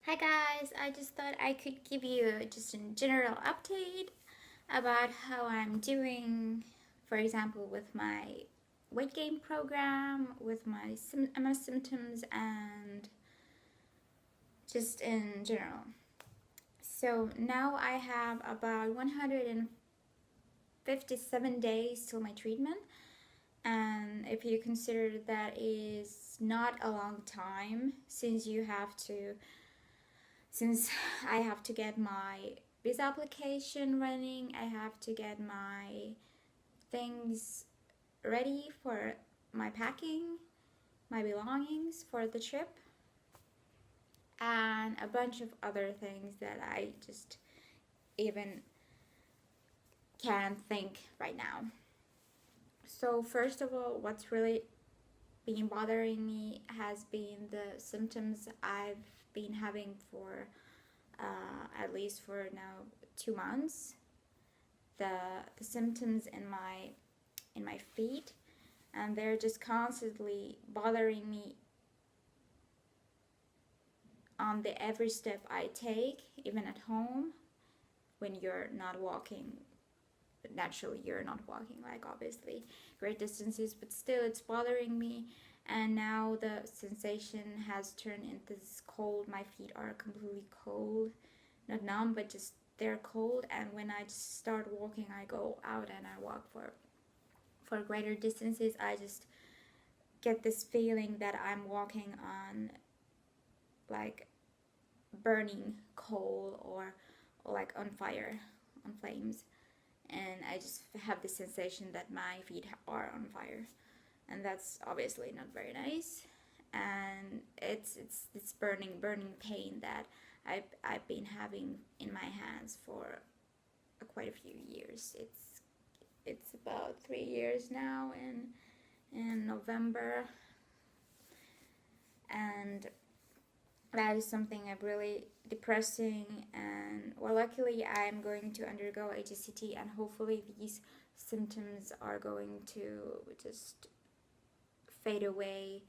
Hi guys, I just thought I could give you just a general update about how I'm doing, for example, with my weight gain program, with my MS symptoms, and just in general. So now I have about 157 days till my treatment, and if you consider that is not a long time since I have to get my visa application running, I have to get my things ready for my packing, my belongings for the trip, and a bunch of other things that I just even can't think right now. So, first of all, what's really been bothering me has been the symptoms I've been having for at least for now 2 months. The symptoms in my feet, and they're just constantly bothering me on the every step I take, even at home when you're not walking. Naturally, you're not walking like obviously great distances, but still it's bothering me. And now the sensation has turned into this cold. My feet are completely cold, not numb, but just they're cold. And when I just start walking, I go out and I walk for greater distances. I just get this feeling that I'm walking on like burning coal or like on fire, on flames. And I just have the sensation that my feet are on fire, and that's obviously not very nice. And it's this burning pain that I've been having in my hands for quite a few years. It's about 3 years now in November, and that is something really depressing. And well, luckily I'm going to undergo HSCT, and hopefully these symptoms are going to just fade away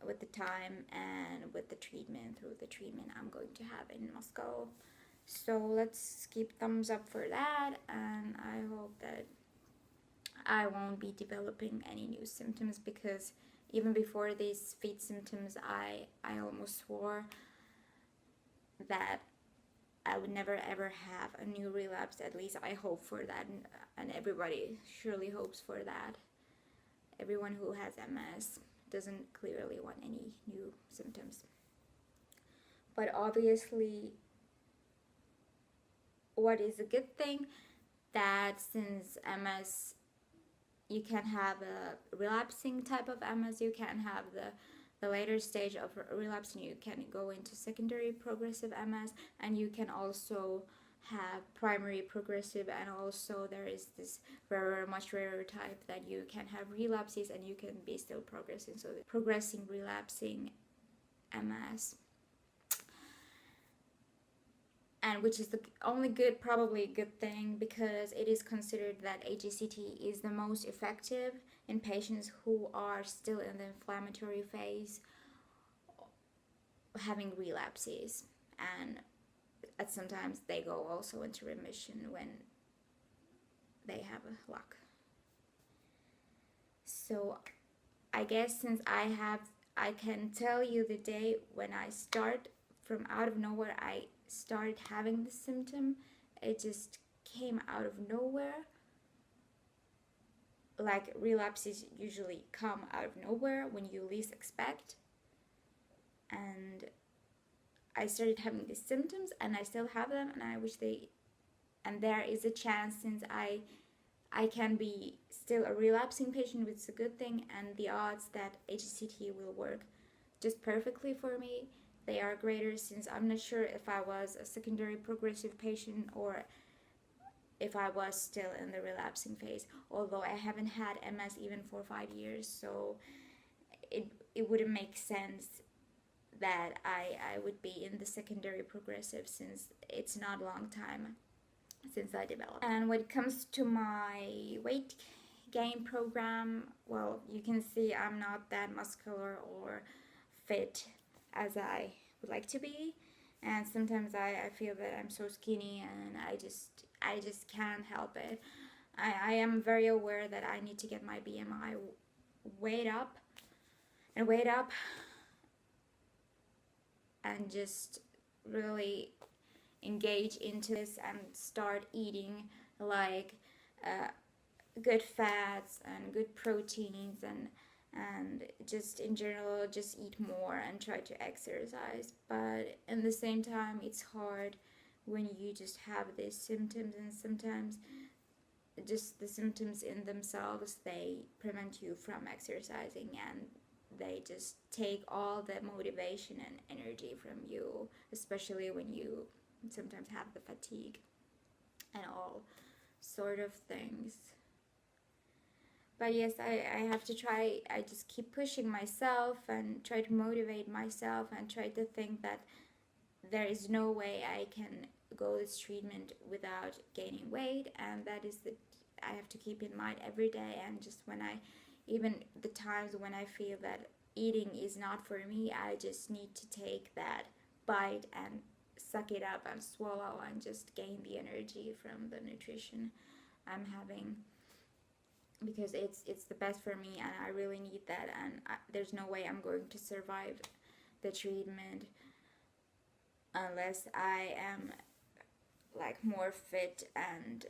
with the time and with the treatment, through the treatment I'm going to have in Moscow. So let's keep thumbs up for that, and I hope that I won't be developing any new symptoms, because even before these feet symptoms, I almost swore that I would never ever have a new relapse. At least I hope for that, and everybody surely hopes for that. Everyone who has MS doesn't clearly want any new symptoms. But obviously, what is a good thing, that since MS, you can have a relapsing type of MS, you can have the later stage of relapse, and you can go into secondary progressive MS, and you can also have primary progressive, and also there is this rarer, much rarer type that you can have relapses and you can be still progressing, so progressing relapsing MS. And which is the only good, probably good thing, because it is considered that HSCT is the most effective in patients who are still in the inflammatory phase, having relapses, and at sometimes they go also into remission when they have a luck. So I guess since I can tell you the day when I start, from out of nowhere I started having the symptom. It just came out of nowhere. Like relapses usually come out of nowhere when you least expect. And I started having these symptoms, and I still have them, and I wish they, and there is a chance, since I can be still a relapsing patient, which is a good thing, and the odds that HSCT will work just perfectly for me, they are greater, since I'm not sure if I was a secondary progressive patient or if I was still in the relapsing phase, although I haven't had MS even for 5 years, so it wouldn't make sense that I would be in the secondary progressive, since it's not a long time since I developed. And when it comes to my weight gain program, well, you can see I'm not that muscular or fit as I would like to be, And sometimes I feel that I'm so skinny, and I just can't help it. I am very aware that I need to get my BMI weight up and weight up, and just really engage into this and start eating like uh, good fats and good proteins, and just in general just eat more and try to exercise. But in the same time, it's hard when you just have these symptoms, and sometimes just the symptoms in themselves, they prevent you from exercising, and they just take all the motivation and energy from you, especially when you sometimes have the fatigue and all sort of things. But yes, I have to try. I just keep pushing myself and try to motivate myself and try to think that there is no way I can go this treatment without gaining weight, and that is the I have to keep in mind every day. And just when I, even the times when I feel that eating is not for me, I just need to take that bite and suck it up and swallow and just gain the energy from the nutrition I'm having, because it's the best for me and I really need that. And there's no way I'm going to survive the treatment unless I am like more fit and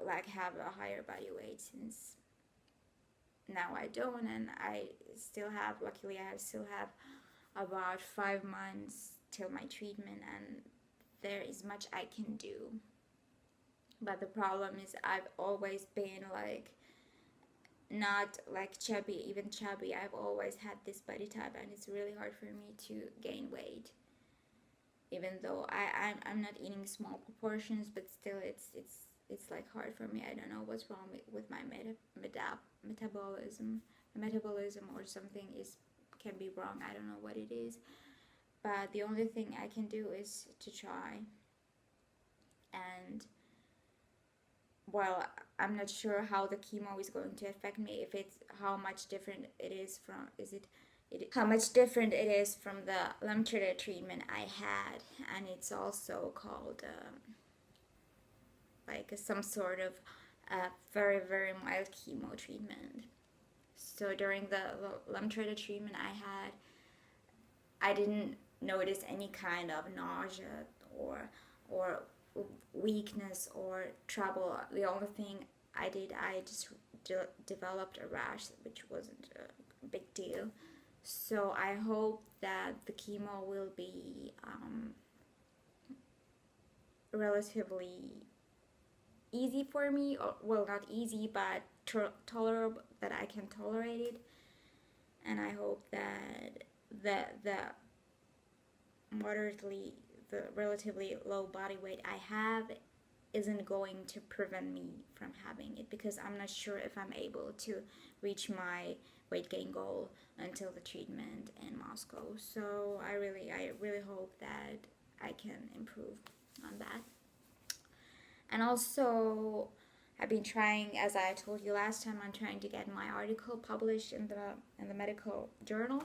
like have a higher body weight, since now I don't, and I still have, luckily I still have about 5 months till my treatment, and there is much I can do. But the problem is I've always been like not like chubby, even chubby. I've always had this body type, and it's really hard for me to gain weight, even though I'm not eating small proportions, but still it's like hard for me. I don't know what's wrong with my metabolism. The metabolism or something can be wrong. I don't know what it is, but the only thing I can do is to try. And well, I'm not sure how the chemo is going to affect me, if it's how much different it is from, how much different it is from the Lemtrida treatment I had. And it's also called like some sort of very very mild chemo treatment. So during the Lemtrida treatment I didn't notice any kind of nausea or weakness or trouble. The only thing I did, I just developed a rash, which wasn't a big deal. So I hope that the chemo will be relatively easy for me, or well, not easy, but tolerable, that I can tolerate it. And I hope that the relatively low body weight I have isn't going to prevent me from having it, because I'm not sure if I'm able to reach my weight gain goal until the treatment in Moscow. So I really hope that I can improve on that. And also, I've been trying, as I told you last time, I'm trying to get my article published in the medical journal,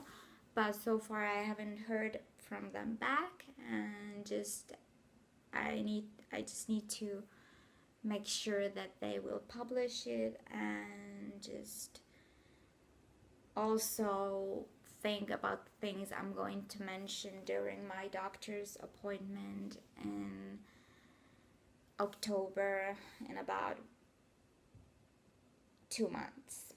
but so far I haven't heard from them back, and I just need to make sure that they will publish it, and just also think about things I'm going to mention during my doctor's appointment in October, in about 2 months.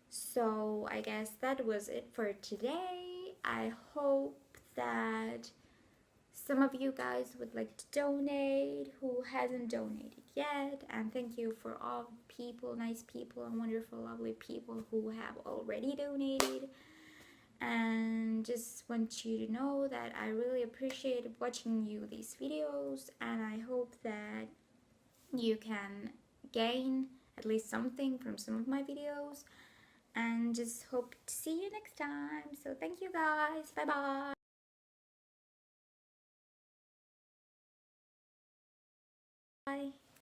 So I guess that was it for today. I hope that some of you guys would like to donate who hasn't donated yet, and thank you for all people, nice people and wonderful lovely people who have already donated. And just want you to know that I really appreciate watching you these videos, and I hope that you can gain at least something from some of my videos, and just hope to see you next time. So thank you guys, bye bye.